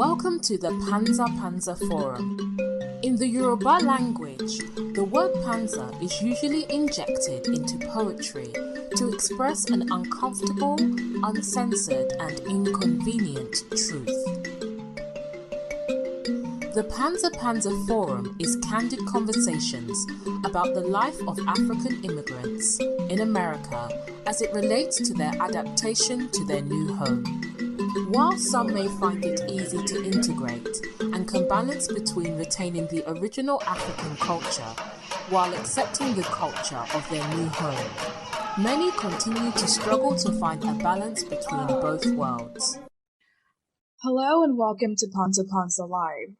Welcome to the Panza Panza Forum. In the Yoruba language, the word panza is usually injected into poetry to express an uncomfortable, uncensored, and inconvenient truth. The Panza Panza Forum is candid conversations about the life of African immigrants in America as it relates to their adaptation to their new home. While some may find it easy to integrate and can balance between retaining the original African culture while accepting the culture of their new home, many continue to struggle to find a balance between both worlds. Hello and welcome to Panza Panza Live.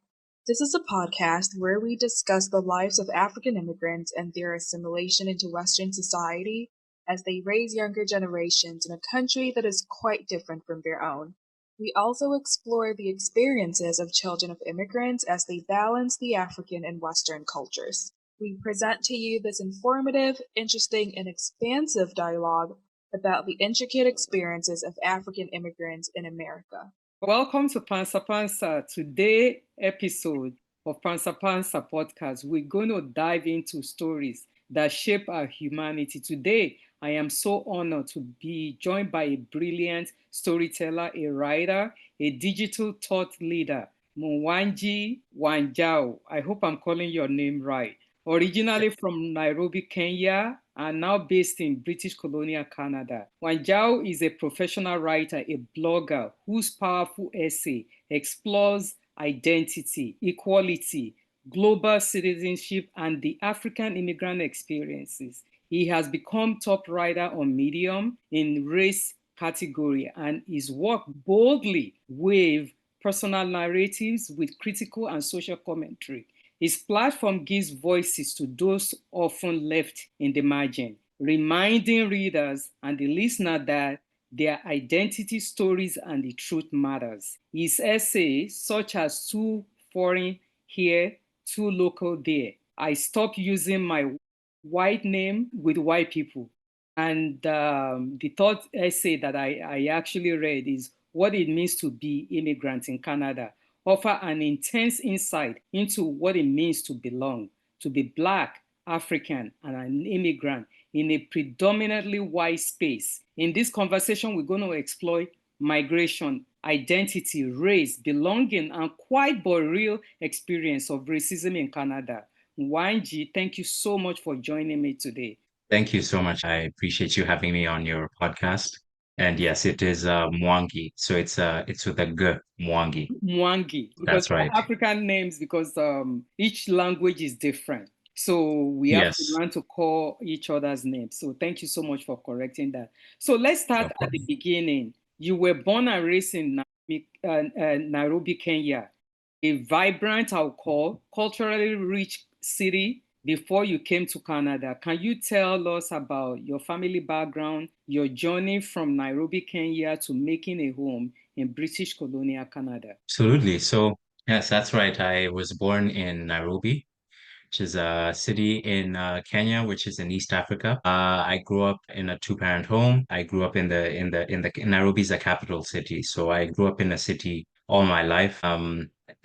This is a podcast where we discuss the lives of African immigrants and their assimilation into Western society as they raise younger generations in a country that is quite different from their own. We also explore the experiences of children of immigrants as they balance the African and Western cultures. We present to you this informative, interesting, and expansive dialogue about the intricate experiences of African immigrants in America. Welcome to Panza Panza. Today's episode of Panza Panza podcast, we're going to dive into stories that shape our humanity. Today, I am so honored to be joined by a brilliant storyteller, a writer, a digital thought leader, Mwangi Wanjao. I hope I'm calling your name right. Originally from Nairobi, Kenya, and now based in British colonial Canada. Wanjau is a professional writer, a blogger whose powerful essay explores identity, equality, global citizenship, and the African immigrant experiences. He has become top writer on Medium in race category, and his work boldly weave personal narratives with critical and social commentary. His platform gives voices to those often left in the margin, reminding readers and the listener that their identity, stories, and the truth matters. His essays, such as Too Foreign Here, Too Local There, I Stopped Using My White Name with White People. And the third essay that I actually read is What It Means to Be Immigrant in Canada, offer an intense insight into what it means to belong, to be Black, African, and an immigrant in a predominantly white space. In this conversation, we're going to explore migration, identity, race, belonging, and quite but real experience of racism in Canada. Wanji, thank you so much for joining me today. Thank you so much. I appreciate you having me on your podcast. And yes, it is Mwangi. So it's with a G, Mwangi. Mwangi. That's right. African names, because each language is different. So we have to learn to call each other's names. So thank you so much for correcting that. So let's start at the beginning. You were born and raised in Nairobi, Kenya, a vibrant, I'll call, culturally rich city before you came to Canada. Can you tell us about your family background, your journey from Nairobi, Kenya to making a home in British colonial Canada? Absolutely. So yes, that's right. I was born in Nairobi, which is a city in Kenya, which is in East Africa. I grew up in a two-parent home. I grew up in Nairobi is the capital city. So I grew up in a city all my life.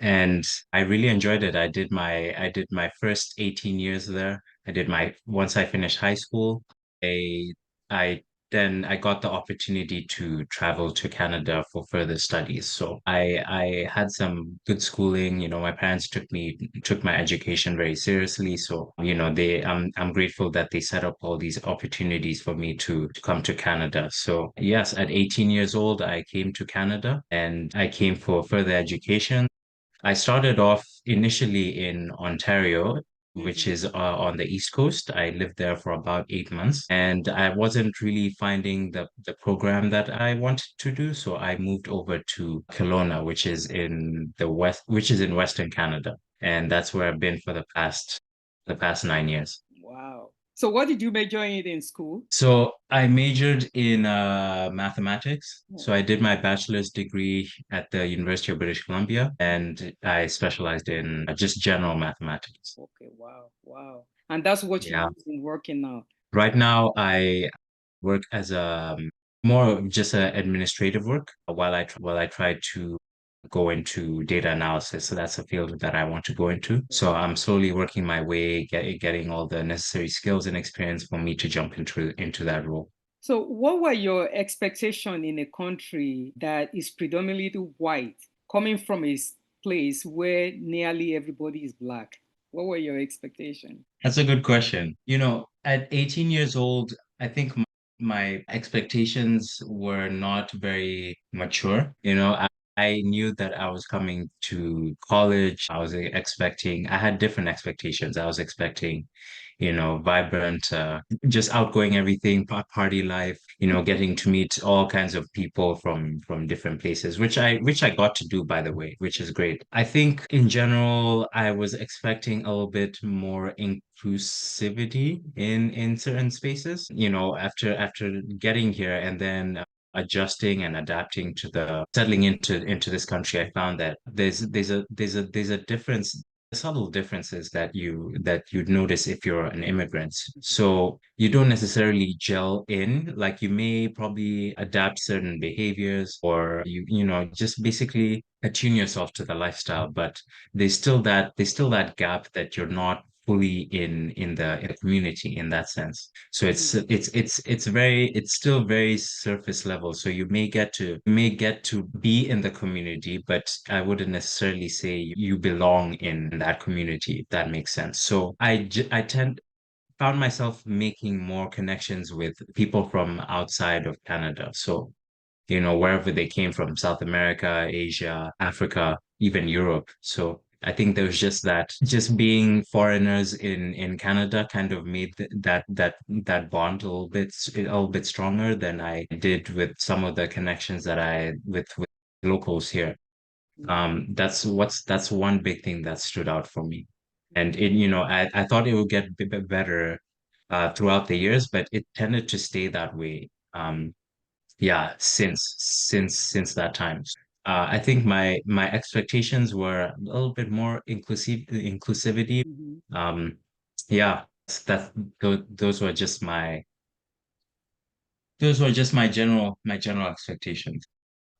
And I really enjoyed it. I did my first 18 years there. Once I finished high school, I then I got the opportunity to travel to Canada for further studies. So I had some good schooling. My parents took my education very seriously. So, I'm grateful that they set up all these opportunities for me to come to Canada. So yes, at 18 years old, I came to Canada and I came for further education. I started off initially in Ontario, which is on the East Coast. I lived there for about 8 months and I wasn't really finding the program that I wanted to do. So I moved over to Kelowna, which is in Western Canada. And that's where I've been for the past 9 years. Wow. So what did you major in school? So I majored in mathematics. So I did my bachelor's degree at the University of British Columbia, and I specialized in just general mathematics. Okay, wow. And that's what you've been working now. Right now, I work as more of just administrative work while I try to go into data analysis. So that's a field that I want to go into. So I'm slowly working my way, getting all the necessary skills and experience for me to jump into that role. So, what were your expectations in a country that is predominantly white, coming from a place where nearly everybody is Black? What were your expectations? That's a good question. At 18 years old, I think my expectations were not very mature. I knew that I was coming to college. I had different expectations. I was expecting, vibrant, just outgoing everything, party life, getting to meet all kinds of people from different places, which I got to do, by the way, which is great. I think in general, I was expecting a little bit more inclusivity in certain spaces, after getting here and then adjusting and adapting to the settling into this country. I found that there's a difference, subtle differences that you'd notice if you're an immigrant. So you don't necessarily gel in, like you may probably adapt certain behaviors, or just basically attune yourself to the lifestyle, but there's still that gap that you're not fully in the community in that sense. So it's still very surface level. So you may get to be in the community, but I wouldn't necessarily say you belong in that community, if that makes sense. So I found myself making more connections with people from outside of Canada. So wherever they came from, South America, Asia, Africa, even Europe. So I think there was just being foreigners in Canada kind of made that bond a little bit stronger than I did with some of the connections that I with locals here. That's one big thing that stood out for me. And I thought it would get a bit better throughout the years, but it tended to stay that way. Yeah, since that time. I think my expectations were a little bit more inclusivity. Mhm. Yeah, that those were just my general expectations.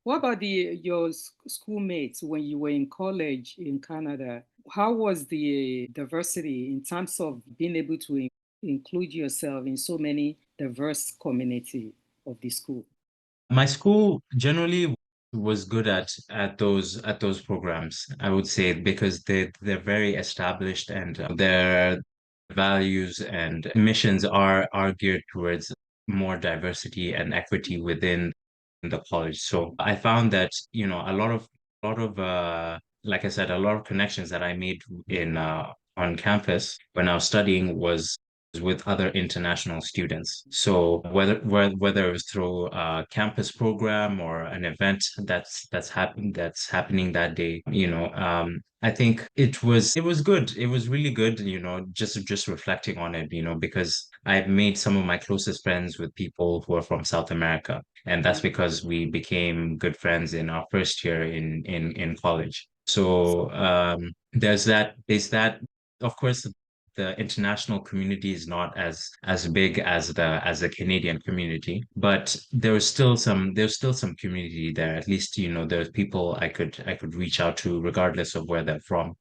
What about your schoolmates when you were in college in Canada? How was the diversity in terms of being able to include yourself in so many diverse community of the school? My school generally was good at those programs, I would say, because they're very established, and their values and missions are geared towards more diversity and equity within the college. So I found that, a lot of like I said, a lot of connections that I made in on campus when I was studying was with other international students. So whether it was through a campus program or an event that's happening that day, I think it was good. It was really good, just reflecting on it, because I've made some of my closest friends with people who are from South America. And that's because we became good friends in our first year in college. So there's that. Of course, the international community is not as big as the Canadian community, but there's still some community there. At least, there's people I could reach out to regardless of where they're from.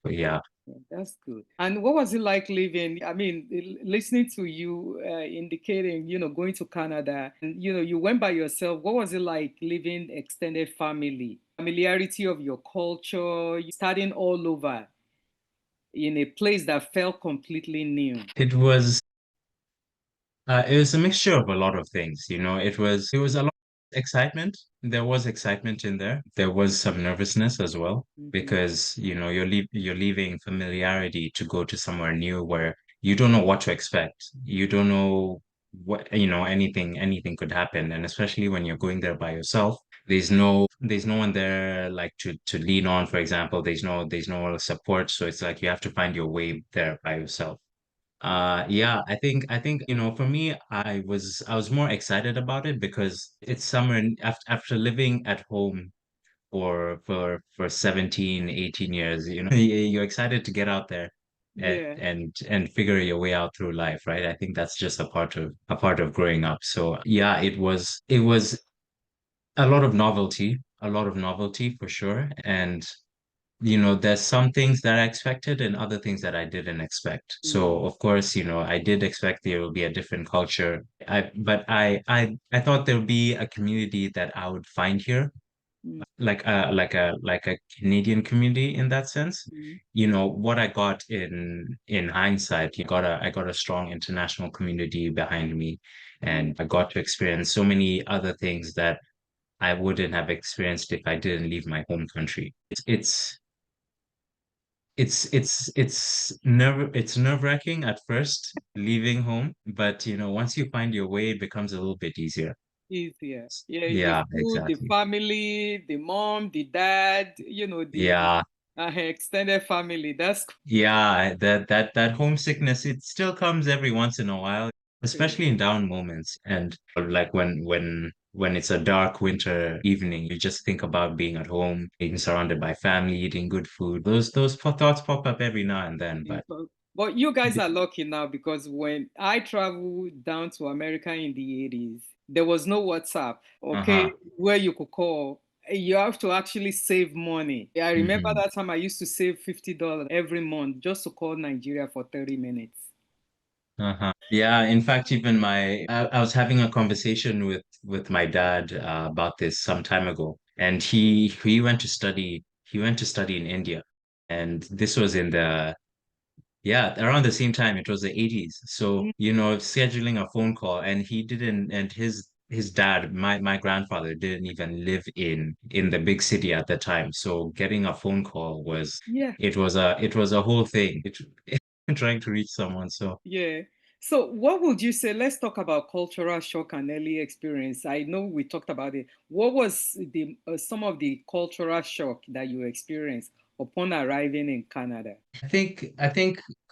But yeah. Yeah, that's good. And what was it like living? I mean, listening to you indicating, going to Canada and, you went by yourself. What was it like living extended family, familiarity of your culture, starting all over in a place that felt completely new? It was a mixture of a lot of things, It was a lot of excitement. There was excitement in there. There was some nervousness as well, Mhm. because you're leaving familiarity to go to somewhere new where you don't know what to expect. You don't know what, anything could happen. And especially when you're going there by yourself, there's no one there, like, to lean on, for example. There's no support. So it's like you have to find your way there by yourself. Yeah, I think, for me, I was more excited about it because it's summer, and after living at home for 17, 18 years, you're excited to get out there and Yeah. and figure your way out through life, right? I think that's just a part of growing up. So yeah, it was a lot of novelty, a lot of novelty for sure. And there's some things that I expected and other things that I didn't expect. So of course, I did expect there will be a different culture. But I thought there would be a community that I would find here, like a Canadian community in that sense. What I got in hindsight, I got a strong international community behind me, and I got to experience so many other things that I wouldn't have experienced if I didn't leave my home country. It's nerve-wracking at first leaving home, but once you find your way, it becomes a little bit easier. Easier. Yeah, the Yeah, food, the exactly. family, the mom, the dad, the Yeah, extended family. That's yeah, that homesickness, it still comes every once in a while, crazy. especially in down moments. And like when it's a dark winter evening, you just think about being at home, being surrounded by family, eating good food. Those thoughts pop up every now and then, but But you guys are lucky now because when I traveled down to America in the 80s, there was no WhatsApp, okay, uh-huh. where you could call. You have to actually save money. I remember Hmm. that time I used to save $50 every month just to call Nigeria for 30 minutes. Uh-huh. Yeah, in fact, even I was having a conversation with my dad about this some time ago, and he went to study in India, and this was in the yeah, around the same time. It was the 80s. So, scheduling a phone call, and he didn't, and his dad, my grandfather, didn't even live in the big city at the time. So getting a phone call Yeah. it was a whole thing. Trying to reach someone. So Yeah. So, what would you say? Let's talk about cultural shock and early experience. I know we talked about it. What was the some of the cultural shock that you experienced upon arriving in Canada? I think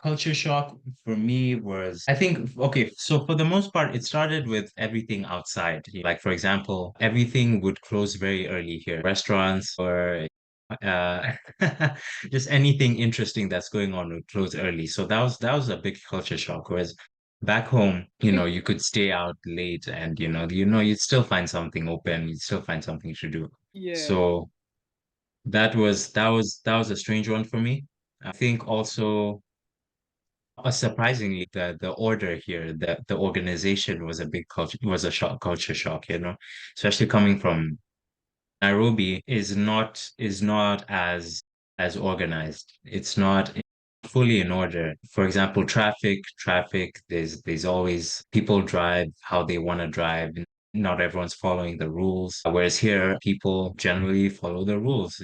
culture shock for me was I think okay, so for the most part it started with everything outside. Like for example, everything would close very early here. Restaurants or uh just anything interesting that's going on would close early. So that was a big culture shock. Whereas back home, you could stay out late and you'd still find something open, you'd still find something to do. Yeah. So that was a strange one for me. I think also surprisingly the order here, the organization was a big culture shock, especially coming from Nairobi is not as organized. It's not fully in order. For example, traffic, there's always people drive how they want to drive. Not everyone's following the rules. Whereas here, people generally follow the rules.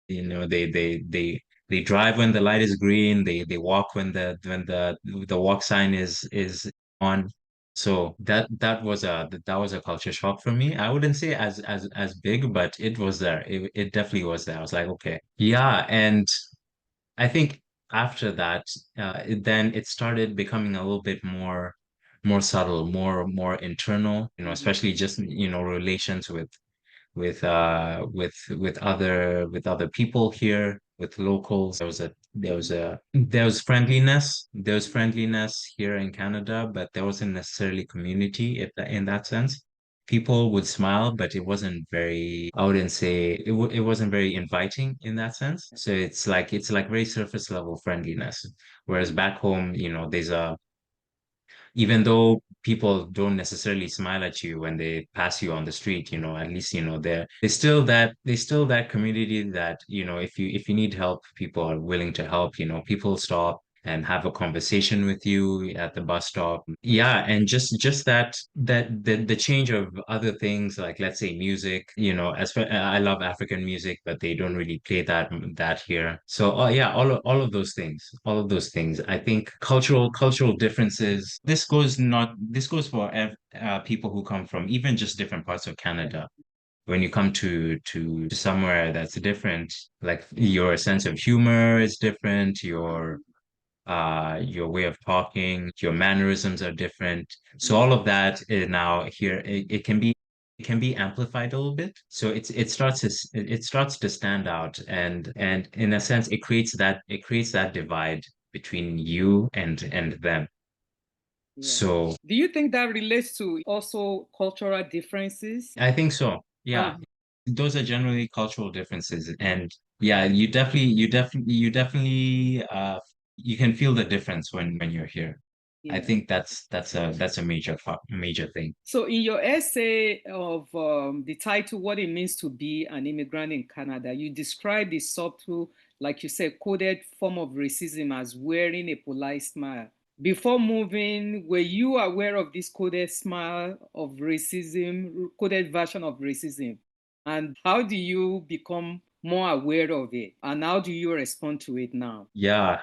They drive when the light is green, they walk when the walk sign is on. So that was a culture shock for me. I wouldn't say as big, but it was there. It definitely was there. I was like, okay. Yeah, and I think after that, then it started becoming a little bit more subtle, more internal, Mhm. especially just, relations with other people here, with locals. There was friendliness here in Canada, but there wasn't necessarily community in that sense. People would smile, but I wouldn't say it wasn't very inviting in that sense. So it's like very surface level friendliness. Whereas back home, there's a even though people don't necessarily smile at you when they pass you on the street, at least there's still that community that, if you need help, people are willing to help. People stop and have a conversation with you at the bus stop. Yeah, and just the change of other things, like let's say music, I love African music, but they don't really play that here. So yeah, all of those things. I think cultural differences. This goes for people who come from even just different parts of Canada. When you come to somewhere that's different, like your sense of humor is different, your way of talking, your mannerisms are different. So all of that is now here. It can be amplified a little bit. So it starts to stand out, and in a sense, it creates that divide between you and them. Yeah. So Do you think that relates to also cultural differences? I think so. Uh, Yeah. those are generally cultural differences. And yeah, you definitely you can feel the difference when you're here. I Yeah. think that's a major thing. So, in your essay of the title, What It Means to Be an Immigrant in Canada, you describe the subtle, like you said, coded form of racism as wearing a polite smile. Before moving, were you aware of this coded smile of racism, coded version of racism? And how do you become more aware of it? And how do you respond to it now? Yeah.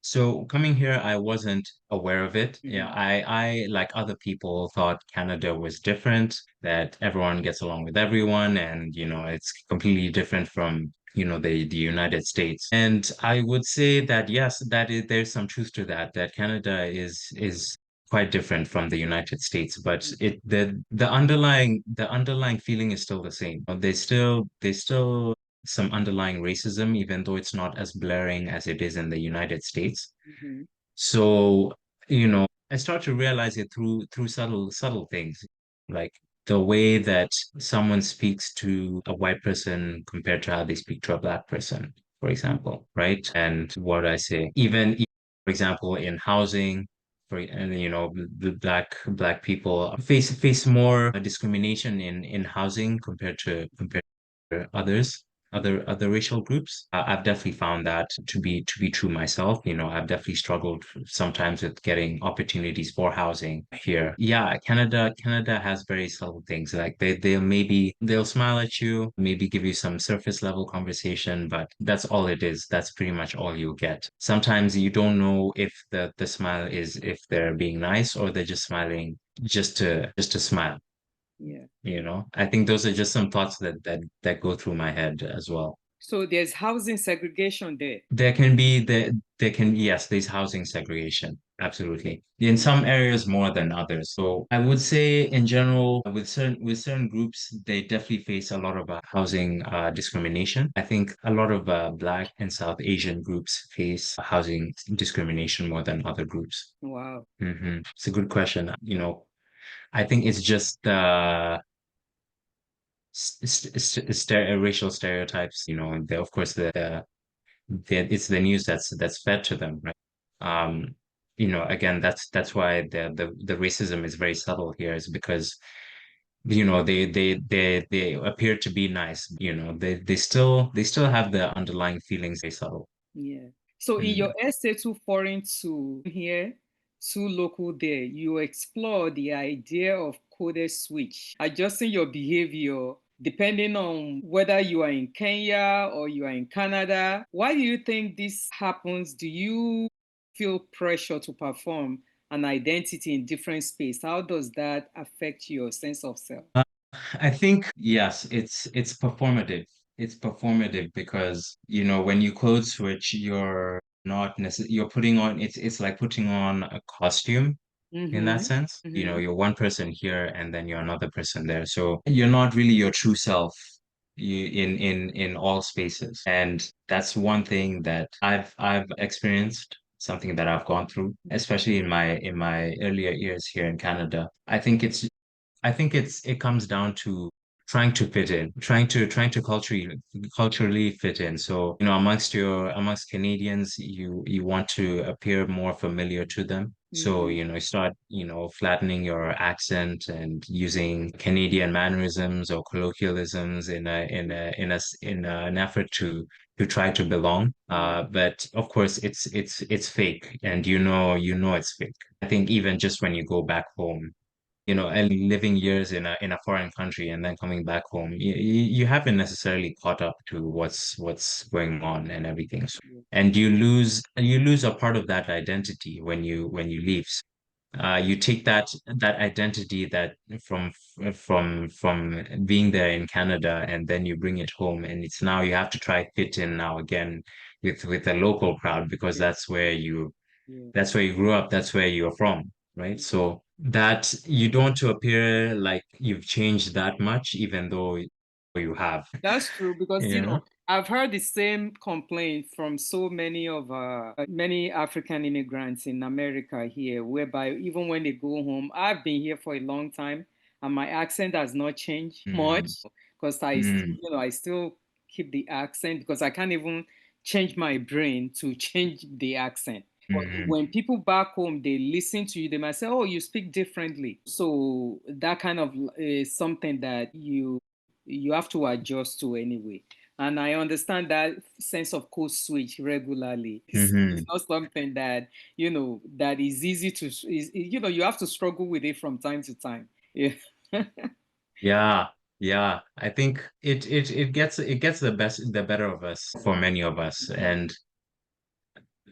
So coming here, I wasn't aware of it. Yeah, Mhm. I like other people thought Canada was different, that everyone gets along with everyone, and it's completely different from the United States. And I would say that yes, there's some truth to that, that Canada is quite different from the United States, but the underlying feeling is still the same. They still some underlying racism, even though it's not as blaring as it is in the United States. Mhm. So, I start to realize it through subtle things, like the way that someone speaks to a white person compared to how they speak to a black person, for example, right? And what I say, even for example, in housing, and the black people face more discrimination in housing compared others, other racial groups. I've definitely found that to be true myself. I've definitely struggled sometimes with getting opportunities for housing here. Yeah, Canada has very subtle things. Like they'll smile at you, maybe give you some surface level conversation, but that's all it is. That's pretty much all you get. Sometimes you don't know if the smile is, if they're being nice or they're just smiling just to smile. Yeah. I think those are just some thoughts that go through my head as well. So there's housing segregation there. Yes, there's housing segregation. Absolutely. In some areas more than others. So I would say in general, with certain groups, they definitely face a lot of housing discrimination. I think a lot of Black and South Asian groups face housing discrimination more than other groups. Wow. It's a good question. I think it's just racial stereotypes, and of course it's the news that's fed to them, right? Um, again, that's why the racism is very subtle here, is because they appear to be nice, they still have the underlying feelings very subtle. Yeah. So in Mm. your essay, Too Foreign to Here, Too Local There, you explore the idea of coded switch, adjusting your behavior depending on whether you are in Kenya or you are in Canada. Why do you think this happens? Do you feel pressure to perform an identity in different space? How does that affect your sense of self? I think yes, it's performative. It's performative because when you code switch, you're putting on, it's like putting on a costume in that Mm-hmm. sense. Mm-hmm. You're one person here and then you're another person there. So you're not really your true self in all spaces. And that's one thing that I've experienced, something that I've gone through, especially in my earlier years here in Canada. I think it comes down to trying to fit in, trying to culturally fit in. So, amongst Canadians, you want to appear more familiar to them. So, Mm-hmm. you start, flattening your accent and using Canadian mannerisms or colloquialisms in an effort to try to belong. Yeah. But of course it's fake, and you know it's fake. I think even just when you go back home, and living years in a foreign country and then coming back home, you haven't necessarily caught up to what's going on and everything. So, and you lose a part of that identity when you leave. You take that identity that from being there in Canada, and then you bring it home, and it's now you have to try fit in now again with a local crowd, because Yeah. Yeah. that's where you grew up, that's where you're from, right? So that you don't want to appear like you've changed that much, even though you have, That's true because you know? I've heard the same complaint from so many of many African immigrants in America here, whereby even when they go home, I've been here for a long time. and my accent has not changed Mm, much because mm, I still keep the accent because I can't even change my brain to change the accent. But mm. when people back home, they listen to you, they might say, "Oh, you speak differently." So that kind of is something that you have to adjust to anyway. And I understand that sense of code switch regularly. It's Mm-hmm. not something that that is easy to you have to struggle with it from time to time. Yeah. Yeah, yeah. I think it gets the better of us for many of us. And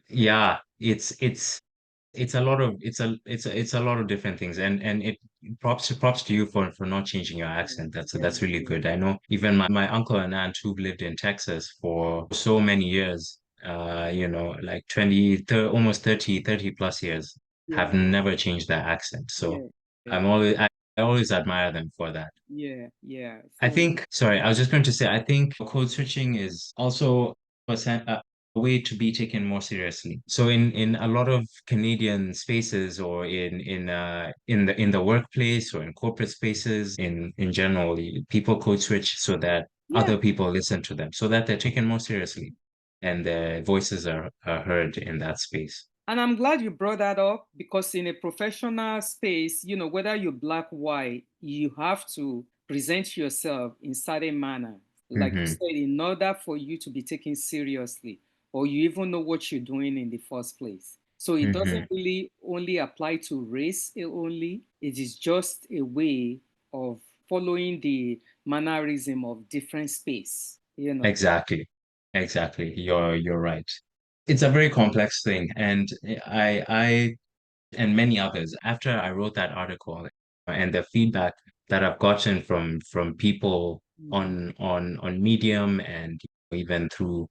yeah, it's a lot of it's a lot of different things. And it props to you for not changing your accent. That's really good. I know even my uncle and aunt who've lived in Texas for so many years, like almost 30 plus years, Yeah. have never changed their accent. So Yeah. Yeah. I always admire them for that. Yeah. Yeah. I So think, sorry, I was just going to say, I think code switching is also a way to be taken more seriously. So in a lot of Canadian spaces, or in the workplace or in corporate spaces in general, people code switch so that yeah. other people listen to them, so that they're taken more seriously and their voices are heard in that space. And I'm glad you brought that up because in a professional space, whether you're black, white, you have to present yourself in certain manner. Like you Mm-hmm. said, in order for you to be taken seriously, or you even know what you're doing in the first place. So it Mm-hmm. doesn't really only apply to race only. It is just a way of following the mannerism of different space. Exactly. Exactly. You're right. It's a very complex thing, and I and many others. After I wrote that article, and the feedback that I've gotten from people Mhm. on Medium, and even through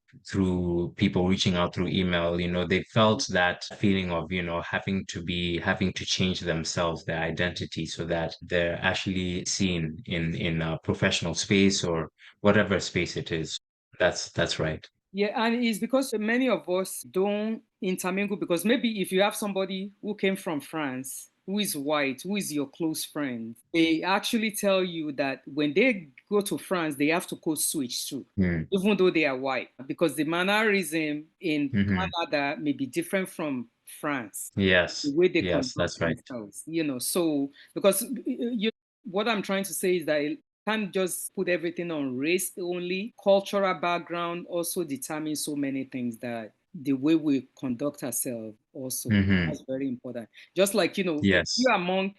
people reaching out through email, they felt that feeling of, having to change themselves, their identity, so that they're actually seen in a professional space or whatever space it is. That's right. Yeah, and it's because many of us don't intermingle because maybe if you have somebody who came from France, who is white, who is your close friend, they actually tell you that when they go to France, they have to code switch too, Mm. even though they are white, because the mannerism in Hmm. Canada may be different from France, the Yes. way they Yes, conduct that's right. themselves. So because what I'm trying to say is that can't just put everything on race only. Cultural background also determines so many things that the way we conduct ourselves also. Hmm. That's very important. Just like, Yes.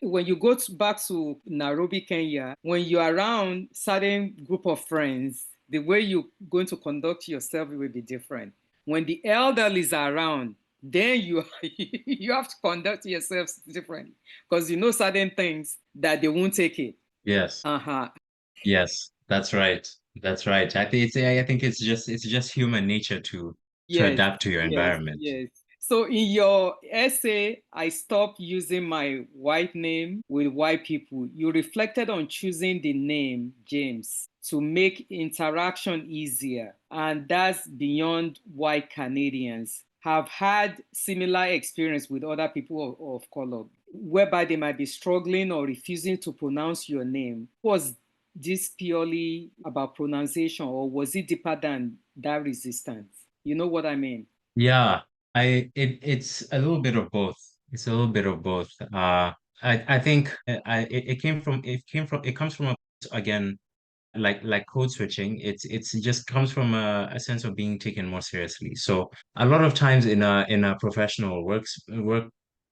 when you go back to Nairobi, Kenya, when you're around certain group of friends, the way you're going to conduct yourself will be different. When the elderlies are around, then you you have to conduct yourself differently because you know certain things that they won't take it. Yes. Uh-huh. Yes. That's right. That's right. I think it's just human nature to Yes, adapt to your yes, environment. yes. So in your essay, I stopped using my white name with white people. You reflected on choosing the name James to make interaction easier. And that's beyond white Canadians have had similar experience with other people of color, whereby they might be struggling or refusing to pronounce your name. Was this purely about pronunciation, or was it deeper than that resistance? You know what I mean? Yeah. It's a little bit of both. It's a little bit of both. I think it comes from again, like code switching. It just comes from a sense of being taken more seriously. So a lot of times in a professional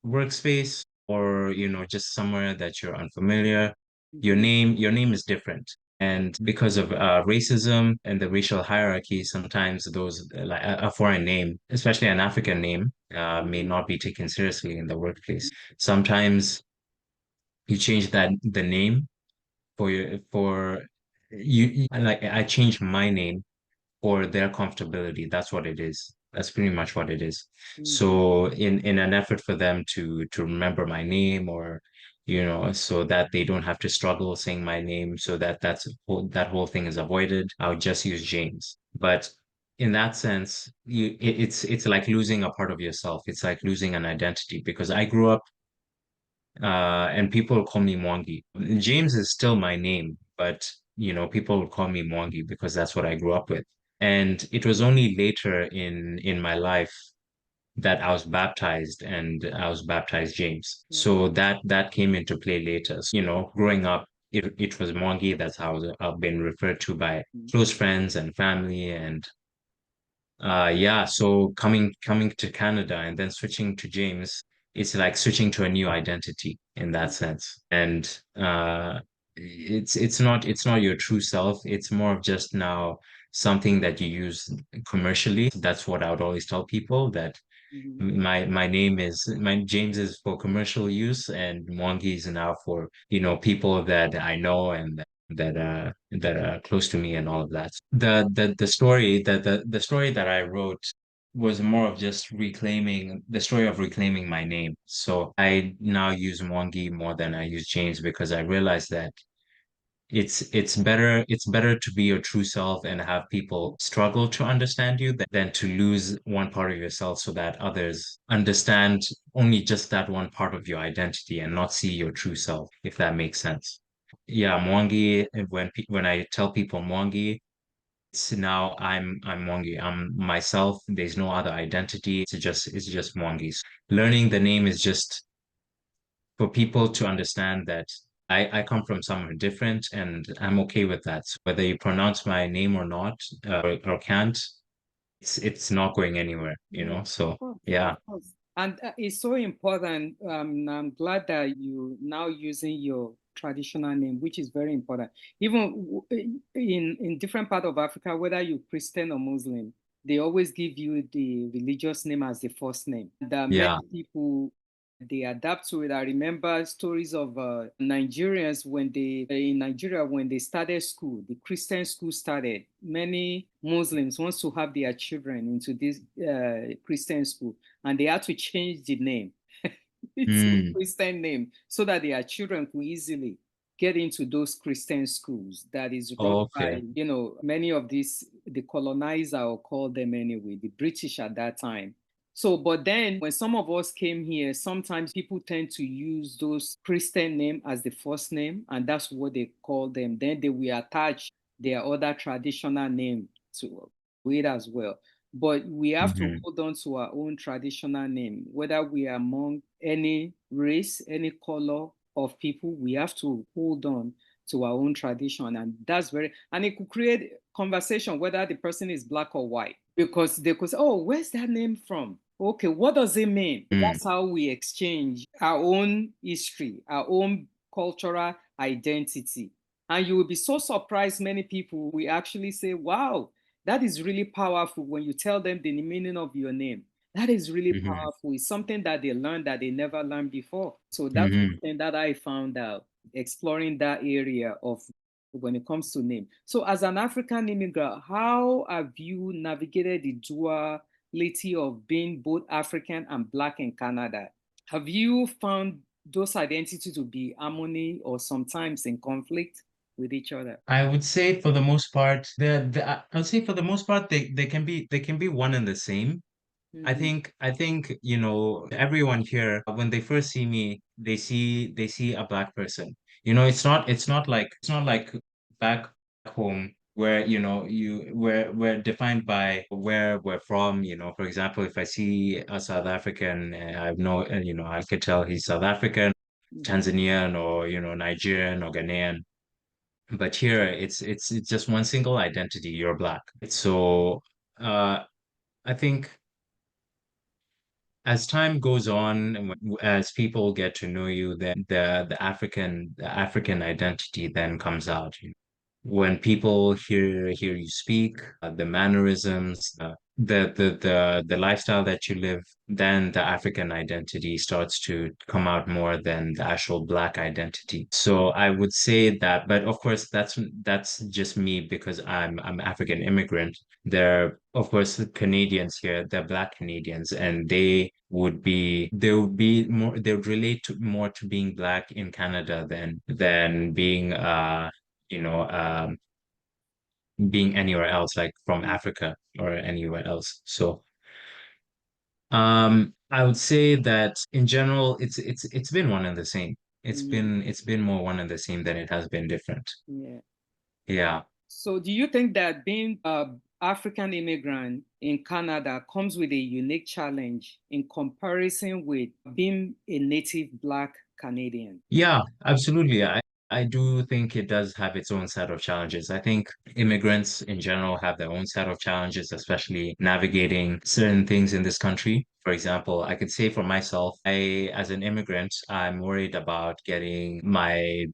workspace, or just somewhere that you're unfamiliar, Mhm. your name is different. And because of racism and the racial hierarchy, sometimes those, like a foreign name, especially an African name, may Mhm. not be taken seriously in the workplace. Sometimes you change the name for you, like I changed my name for their comfortability. That's what it is. That's pretty much what it is. Mhm. So in an effort for them to remember my name, or so that they don't have to struggle saying my name, so that whole thing is avoided, I'll just use James. But in that sense, it's like losing a part of yourself. It's like losing an identity, because I grew up And people call me Mwangi. James is still my name, but people call me Mwangi because that's what I grew up with. And it was only later in my life that I was baptized, and I was baptized James. So that came into play later. So, growing up, it was Mwangi. That's how I've been referred to by close friends and family. And yeah, so coming to Canada and then switching to James, it's like switching to a new identity in that sense. And it's not your true self. It's more of just now something that you use commercially. That's what I would always tell people, that my James is for commercial use, and Mwangi is now for people that I know and that are close to me and all of that. The story that I wrote was more of just reclaiming the story of reclaiming my name. So I now use Mwangi more than I use James, because I realized that it's better to be your true self and have people struggle to understand you than to lose one part of yourself so that others understand only just that one part of your identity and not see your true self, if that makes sense. Yeah, Mwangi, when I tell people Mwangi, it's now I'm Mwangi. I'm myself. There's no other identity. It's just Mwangi's. Learning the name is just for people to understand that I come from somewhere different, and I'm okay with that. So whether you pronounce my name or not, or can't, it's not going anywhere. So yeah. Of course. And it's so important. I'm glad that you now using your traditional name, which is very important. Even in different part of Africa, whether you're Christian or Muslim, they always give you the religious name as the first name. And Yeah. many people, they adapt to it. I remember stories of Nigerians when in Nigeria, when they started school, the Christian school started. Many Muslims wants to have their children into this Christian school, and they had to change the name to Mm. Christian name so that their children could easily get into those Christian schools that is run by, Okay. many of these, the colonizer, or call them anyway, the British at that time. So, but then when some of us came here, sometimes people tend to use those Christian name as the first name, and that's what they call them. Then they will attach their other traditional name to it as well. But we have to Hmm. hold on to our own traditional name, whether we are among any race, any color of people, we have to hold on to our own tradition. And and it could create conversation whether the person is black or white, because they could say, oh, where's that name from? Okay, what does it mean? Mm. That's how we exchange our own history, our own cultural identity. And you will be so surprised, many people we actually say, wow, that is really powerful when you tell them the meaning of your name. That is really Hmm. powerful. It's something that they learned that they never learned before. So that's Hmm. one thing that I found out exploring that area of when it comes to name. So as an African immigrant, how have you navigated the duality of being both African and Black in Canada? Have you found those identities to be harmony or sometimes in conflict with each other? I would say for the most part, I would say for the most part they can be one and the same. I Mhm. think I think everyone here, when they first see me, they see a black person. It's not like back home where we're defined by where we're from. For example, if I see a South African, I know I could tell he's South African, Tanzanian, or Nigerian or Ghanaian. But here it's just one single identity. You're black. So uh, I think as time goes on, and as people get to know you, then the African identity then comes out. When people hear you speak, the mannerisms, the lifestyle that you live, then the African identity starts to come out more than the actual Black identity. So I would say that, but of course that's just me because I'm African immigrant. There are, of course, Canadians here, they're Black Canadians, and they would relate more to being Black in Canada than you know, um, being anywhere else, like from Africa or anywhere else. So, I would say that in general, it's been one and the same. Mm, It's been more one and the same than it has been different. yeah. Yeah. So do you think that being a African immigrant in Canada comes with a unique challenge in comparison with being a native Black Canadian? Yeah, absolutely. I do think it does have its own set of challenges. I think immigrants in general have their own set of challenges, especially navigating certain things in this country. For example, I could say for myself, as an immigrant, I'm worried about getting my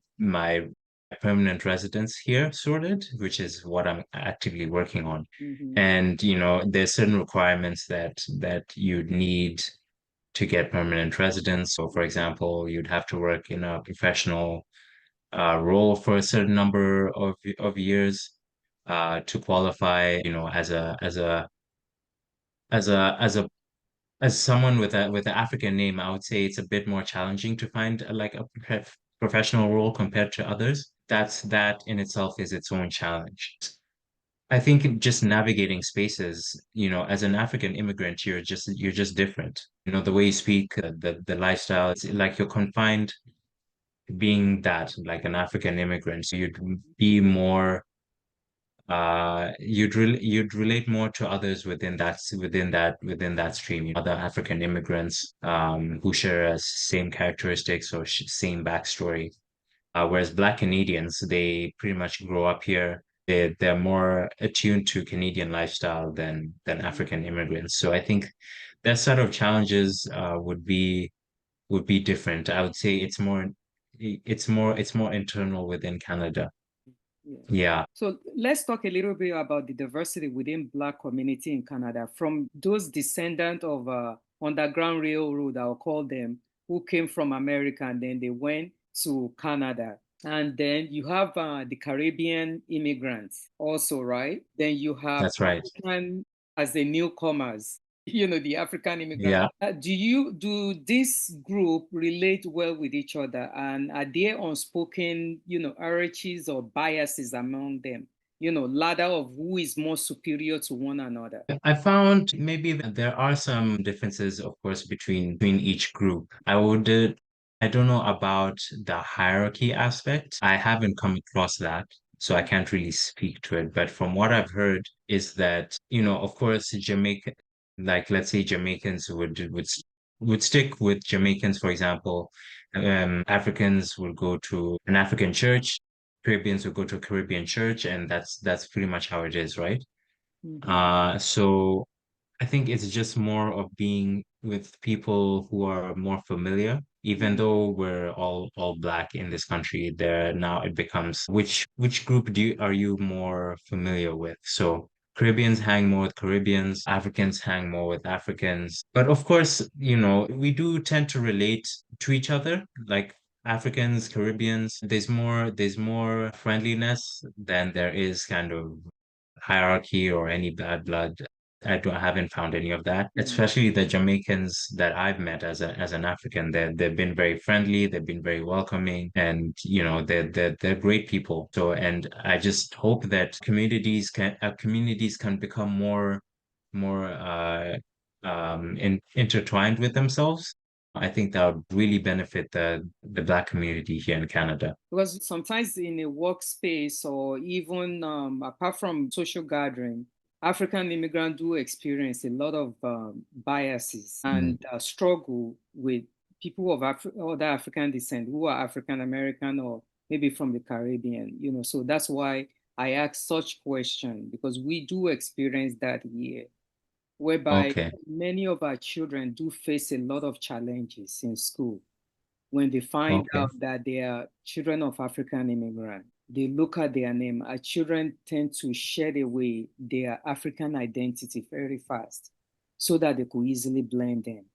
permanent residence here sorted, which is what I'm actively working on. Mm-hmm. And, there's certain requirements that you'd need to get permanent residence. So, for example, you'd have to work in a professional role for a certain number of years to qualify, as a as a as someone with an African name. I would say it's a bit more challenging to find like a professional role compared to others. That in itself is its own challenge. I think just navigating spaces, as an African immigrant, you're just different. The way you speak, the lifestyle, it's like you're confined being that like an African immigrant. So you'd be more you'd relate more to others within that stream, other African immigrants who share same characteristics or same backstory. Whereas Black Canadians, they pretty much grow up here. They're more attuned to Canadian lifestyle than African immigrants. So I think that set of challenges would be different. I would say it's more internal within Canada. Yeah. Yeah, So let's talk a little bit about the diversity within Black community in Canada, from those descendants of Underground Railroad, I'll call them, who came from America and then they went to Canada. And then you have the Caribbean immigrants also, right? Then you have that's right. African as the newcomers, the African immigrants. Yeah. Do this group relate well with each other, and are there unspoken, hierarchies or biases among them? Ladder of who is more superior to one another. I found maybe that there are some differences, of course, between each group. I don't know about the hierarchy aspect. I haven't come across that, so I can't really speak to it. But from what I've heard is that, of course, like let's say Jamaicans would stick with Jamaicans, for example. Africans will go to an African church, Caribbeans will go to a Caribbean church, and that's pretty much how it is, right? Mhm. So I think it's just more of being with people who are more familiar. Even Mhm. though we're all Black in this country, there now it becomes which group are you more familiar with? So Caribbeans hang more with Caribbeans, Africans hang more with Africans. But of course, we do tend to relate to each other, like Africans, Caribbeans. There's more friendliness than there is kind of hierarchy or any bad blood. I haven't found any of that. Mhm. Especially the Jamaicans that I've met as an African. They've been very friendly, they've been very welcoming, and they're great people. So, and I just hope that communities can become more intertwined with themselves. I think that would really benefit the Black community here in Canada. Because sometimes in a workspace or even apart from social gathering, African immigrants do experience a lot of biases Mm. and struggle with people of other African descent who are African American or maybe from the Caribbean. So that's why I ask such question, because we do experience that here, whereby Okay. many of our children do face a lot of challenges in school when they find Okay. out that they are children of African immigrant. They look at their name. Our children tend to shed away their African identity very fast so that they could easily blend them,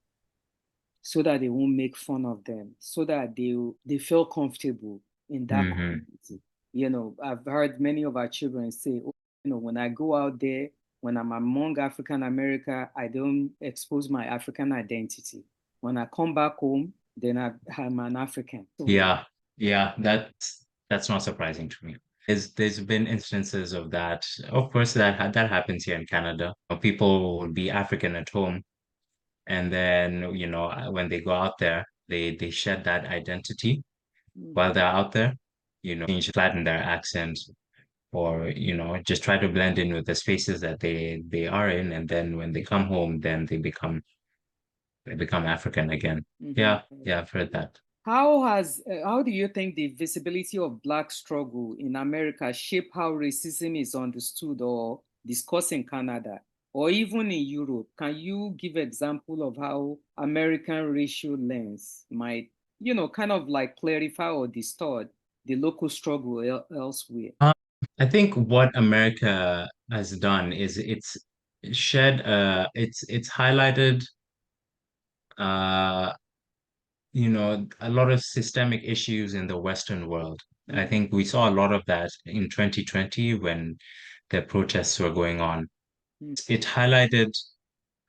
so that they won't make fun of them, so that they feel comfortable in that Hmm. community. I've heard many of our children say, oh, when I go out there, when I'm among African America, I don't expose my African identity. When I come back home, then I'm an African. So Yeah, yeah, that's not surprising to me. There's been instances of that. Of course, that happens here in Canada. People will be African at home, And then, when they go out there, they shed that identity while they're out there, change, flatten their accents, or, just try to blend in with the spaces that they are in. And then when they come home, then they become African again. Yeah, I've heard that. How do you think the visibility of Black struggle in America shape how racism is understood or discussed in Canada or even in Europe? Can you give example of how American racial lens might, kind of like clarify or distort the local struggle elsewhere? I think what America has done is it's highlighted uh a lot of systemic issues in the Western world. I think we saw a lot of that in 2020 when the protests were going on. It highlighted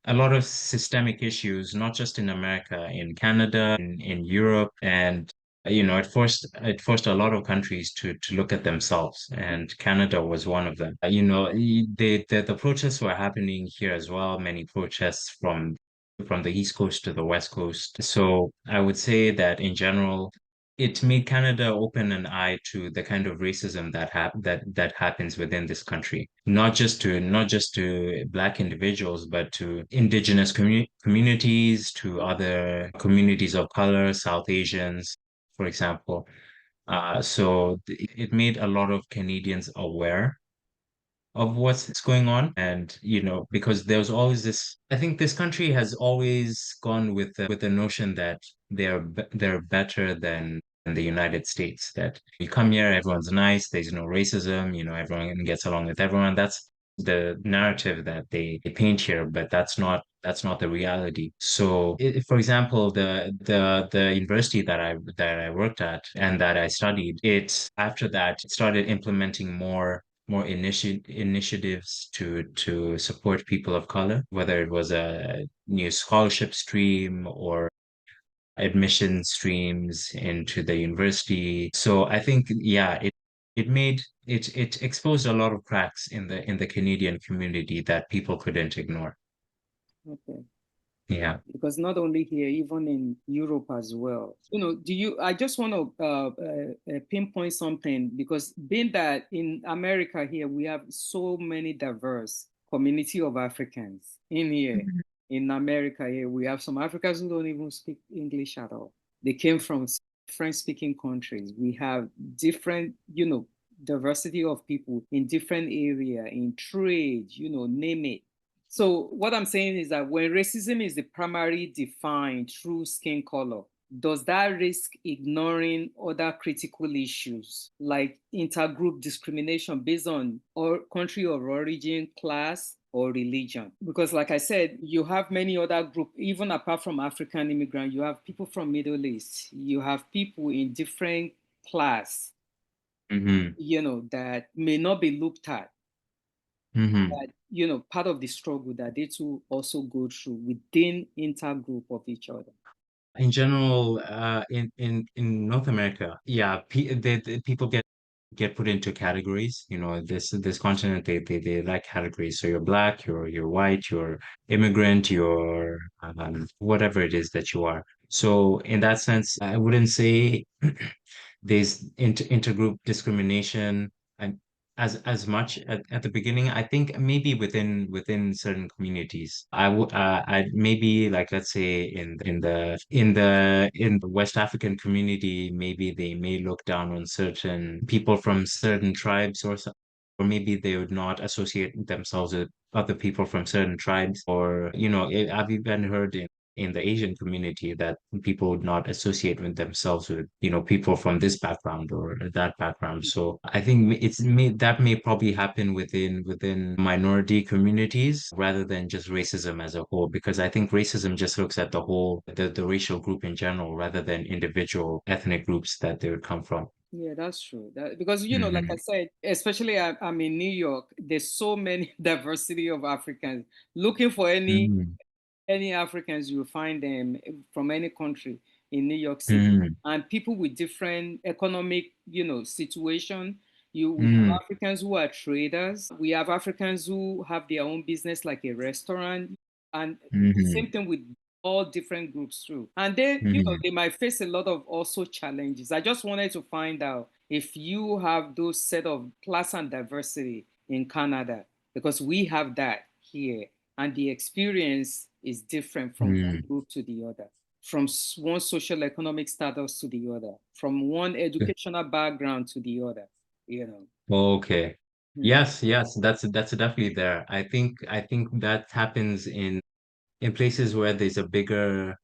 a lot of systemic issues, not just in America, in Canada, in Europe, and it forced a lot of countries to look at themselves, and Canada was one of them. The protests were happening here as well. Many protests from the East Coast to the West Coast. So I would say that in general, it made Canada open an eye to the kind of racism that happens within this country, not just to Black individuals, but to indigenous communities, to other communities of color, South Asians, for example. So it made a lot of Canadians aware of what's going on. And, because there's always this, I think this country has always gone with the notion that they're better than the United States, that you come here, everyone's nice, there's no racism, everyone gets along with everyone. That's the narrative that they paint here, but that's not the reality. So, for example, the university that I worked at and that I studied, after that it started implementing more initiatives to support people of color, whether it was a new scholarship stream or admission streams into the university. So I think, yeah, it exposed a lot of cracks in the Canadian community that people couldn't ignore. Okay. Yeah. Because not only here, even in Europe as well. I just want to pinpoint something, because being that in America here, we have so many diverse community of Africans in here. In America here, we have some Africans who don't even speak English at all. They came from French-speaking countries. We have different, diversity of people in different area, in trade, name it. So what I'm saying is that when racism is the primary defined through skin color, does that risk ignoring other critical issues like intergroup discrimination based on or country of origin, class, or religion? Because like I said, you have many other groups, even apart from African immigrant, you have people from Middle East, you have people in different class, that may not be looked at. That part of the struggle that they too also go through within intergroup of each other. In general, in North America, yeah, people get put into categories. This continent, they like categories. So you're Black, you're white, you're immigrant, you're whatever it is that you are. So in that sense, I wouldn't say there's intergroup discrimination and as much at the beginning. I think maybe within certain communities. I maybe, like, let's say in the West African community, maybe they may look down on certain people from certain tribes, or maybe they would not associate themselves with other people from certain tribes. Or, I've even heard in the Asian community that people would not associate with themselves with, people from this background or that background. So I think that may probably happen within minority communities rather than just racism as a whole, because I think racism just looks at the racial group in general rather than individual ethnic groups that they would come from. Yeah, that's true. Because, like I said, especially I'm in New York, there's so many diversity of Africans. Looking for any Africans, you find them from any country in New York City, and people with different economic, situation. We have Africans who are traders. We have Africans who have their own business, like a restaurant, and the same thing with all different groups through. And they, they might face a lot of also challenges. I just wanted to find out if you have those set of class and diversity in Canada, because we have that here. And the experience is different from one group to the other, from one social economic status to the other, from one educational background to the other, Okay. Yes, that's definitely there. I think that happens in places where there's a bigger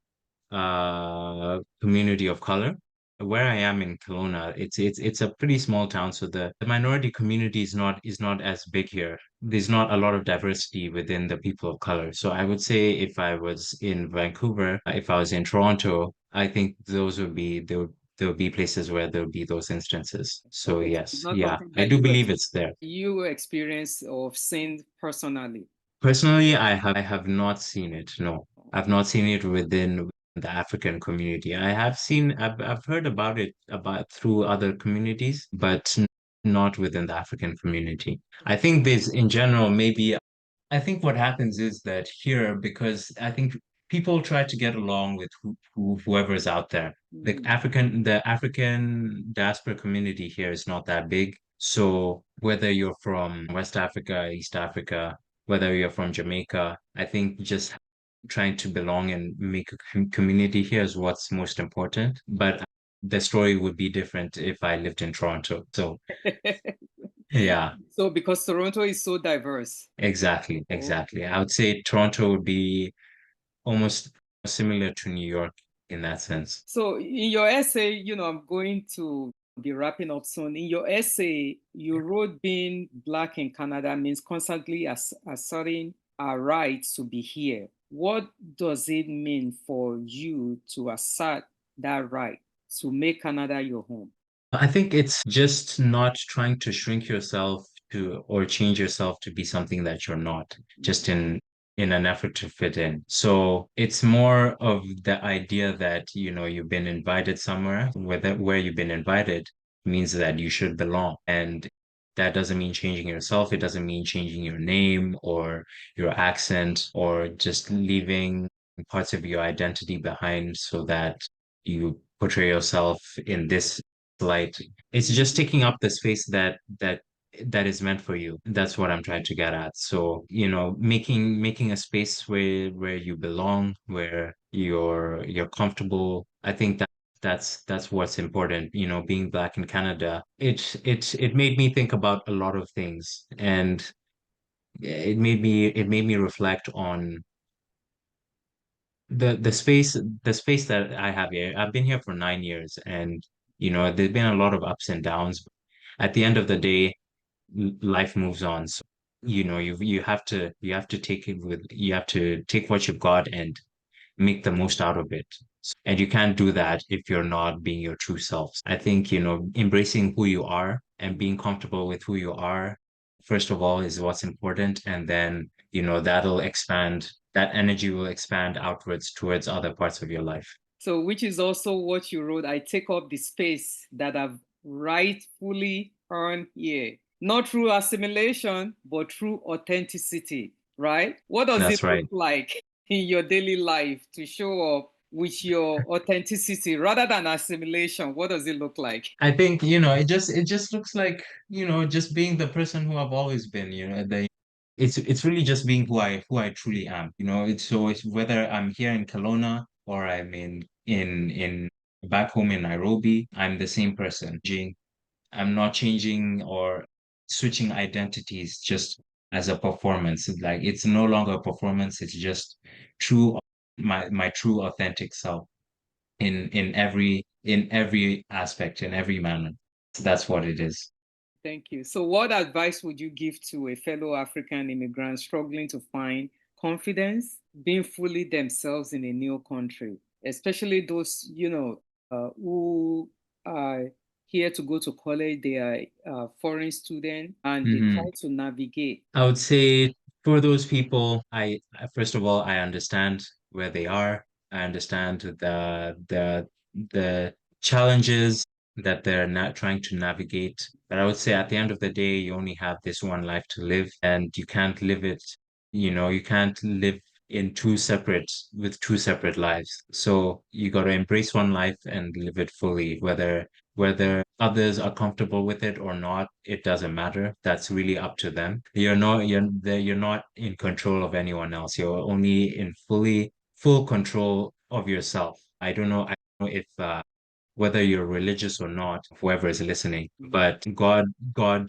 community of color. Where I am in Kelowna, it's a pretty small town, so the minority community is not as big here. There's not a lot of diversity within the people of color. So I would say if I was in Vancouver, if I was in Toronto, I think those would be there would be places where there would be those instances. So Okay, it's yes, not yeah, something I that do believe it's there. you experience or seen personally. Personally, I have not seen it. No, I've not seen it within the African community. I've heard about it about through other communities, but not within the African community. I think there's in general, maybe I think what happens is that here, because I think people try to get along with whoever's out there. The African diaspora community here is not that big. So whether you're from West Africa, East Africa, whether you're from Jamaica, I think just trying to belong and make a community here is what's most important. But the story would be different if I lived in Toronto. So yeah. So because Toronto is so diverse. Exactly. I would say Toronto would be almost similar to New York in that sense. So in your essay, I'm going to be wrapping up soon. In your essay, you wrote being Black in Canada means constantly asserting our right to be here. What does it mean for you to assert that right to make Canada your home? I think it's just not trying to shrink yourself to or change yourself to be something that you're not, just in an effort to fit in. So it's more of the idea that, you've been invited somewhere, where you've been invited means that you should belong. And that doesn't mean changing yourself. It doesn't mean changing your name or your accent or just leaving parts of your identity behind so that you portray yourself in this light. It's just taking up the space that is meant for you. That's what I'm trying to get at. So, making a space where you belong, where you're comfortable. I think that's what's important. Being Black in Canada, it made me think about a lot of things, and it made me reflect on the space that I have here. I've been here for 9 years, and there's been a lot of ups and downs. At the end of the day, life moves on. So, you have to take what you've got and make the most out of it. And you can't do that if you're not being your true self. I think, embracing who you are and being comfortable with who you are, first of all, is what's important. And then, that energy will expand outwards towards other parts of your life. So, which is also what you wrote. I take up the space that I've rightfully earned here, not through assimilation, but through authenticity, right? What does That's it look right. like in your daily life to show up with your authenticity rather than assimilation? What does it look like? I think, it just looks like, just being the person who I've always been, it's really just being who I truly am. It's whether I'm here in Kelowna or I'm in back home in Nairobi, I'm the same person. I'm not changing or switching identities just as a performance. Like it's no longer a performance, it's just true my true authentic self in every aspect, in every manner. That's what it is. Thank you. So, what advice would you give to a fellow African immigrant struggling to find confidence, being fully themselves in a new country, especially those, who are here to go to college, they are foreign students, and they try to navigate? I would say for those people, first of all, I understand where they are. I understand the challenges that they're not trying to navigate. But I would say at the end of the day, you only have this one life to live, and you can't live it. You can't live in with two separate lives. So you got to embrace one life and live it fully, whether others are comfortable with it or not, it doesn't matter. That's really up to them. You're not in control of anyone else. You're only in full control of yourself. I don't know if whether you're religious or not, whoever is listening, but God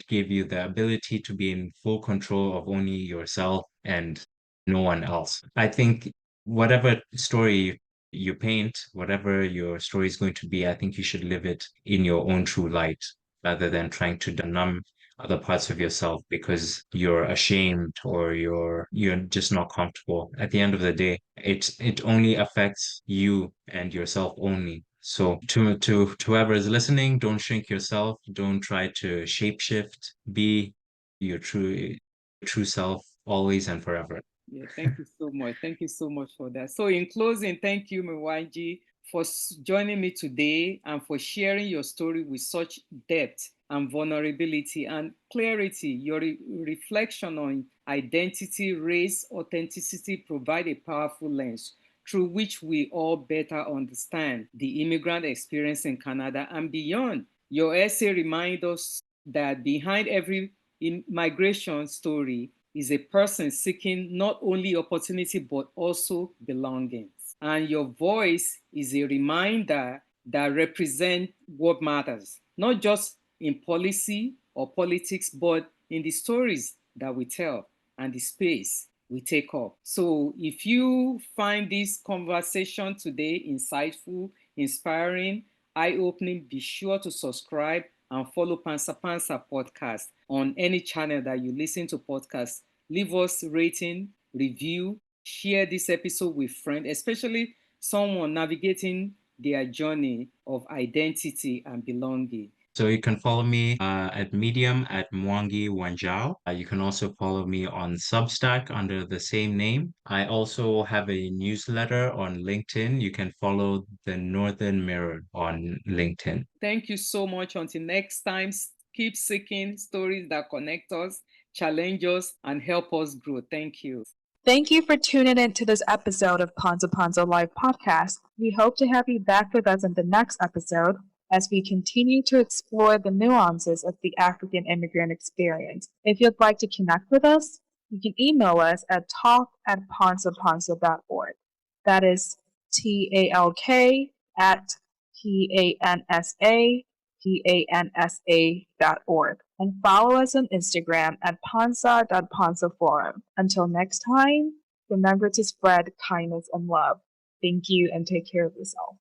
gave you the ability to be in full control of only yourself and no one else. I think whatever story you paint, whatever your story is going to be, I think you should live it in your own true light rather than trying to numb other parts of yourself because you're ashamed or you're just not comfortable. At the end of the day, it only affects you and yourself only. So to whoever is listening, don't shrink yourself. Don't try to shapeshift. Be your true self always and forever. Yeah, thank you so much. Thank you so much for that. So in closing, thank you, Mwangi, for joining me today and for sharing your story with such depth and vulnerability and clarity. Your reflection on identity, race, authenticity provide a powerful lens through which we all better understand the immigrant experience in Canada and beyond. Your essay reminds us that behind every migration story is a person seeking not only opportunity but also belonging. And your voice is a reminder that represents what matters, not just in policy or politics, but in the stories that we tell and the space we take up. So if you find this conversation today insightful, inspiring, eye-opening, be sure to subscribe and follow Pansa Pansa podcast on any channel that you listen to podcasts. Leave us rating, review, share this episode with friends, especially someone navigating their journey of identity and belonging. So you can follow me at Medium at Mwangi Wanjao. You can also follow me on Substack under the same name. I also have a newsletter on LinkedIn. You can follow the Northern Mirror on LinkedIn. Thank you so much. Until next time, keep seeking stories that connect us, challenge us, and help us grow. Thank you. Thank you for tuning in to this episode of Panza Panza Live podcast. We hope to have you back with us in the next episode as we continue to explore the nuances of the African immigrant experience. If you'd like to connect with us, you can email us at talk@pansapansa.org. That is talk@pansapansa.org. And follow us on Instagram at pansa.pansaforum. Until next time, remember to spread kindness and love. Thank you and take care of yourself.